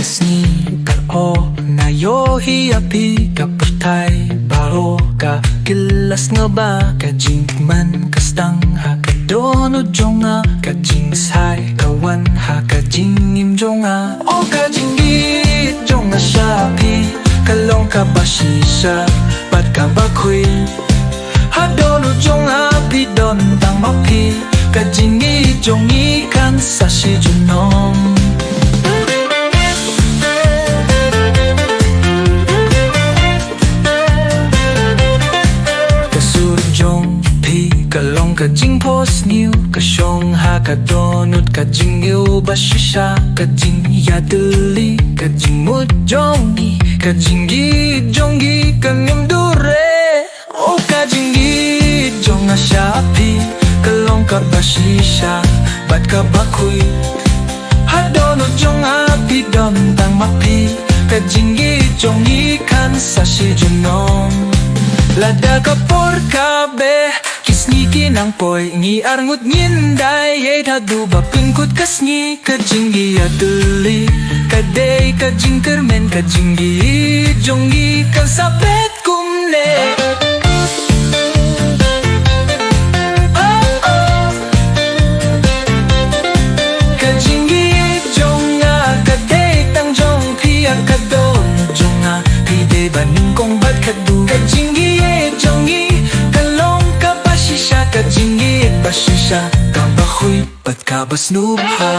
sni ka o na yo hi api ka pertai baro ka kilas nga ba ka jingkyrmen ka stang ha ka dono jonga ka jingshai ka wan ha ka jingim jonga o ka jingieid jonga shapi ka lyngba ba shisha bat ka ba khuid ha dono jonga pi don tang mapi ka jingieid jongi kan sashi junom ka jingpo sniu ka shong ha ka donut ka Jingieid Ba Shisha ka jingïatylli ka jingmut jongi ka jingieid jongi ka dure o ka jingieid jonga shapi ka lyngba ba shisha bat ka ba khuid ha donut jonga pi dom tang mapi ka jingieid jongi kan sashi junom lada ka por ka be kisniki nang poi ngi arngut ngindai ieid hadu ba pingkut kasngi ka jingïatylli ka day ka jingkyrmen ka jingieid jongi ka sapet kumne ka jingieid jonga ka day tang jong pia ka don jonga pi de ba ning kong bat ka du ka jingieid jongi ka Jingieid Ba Shisha ka ba khuid bat ka ba snubha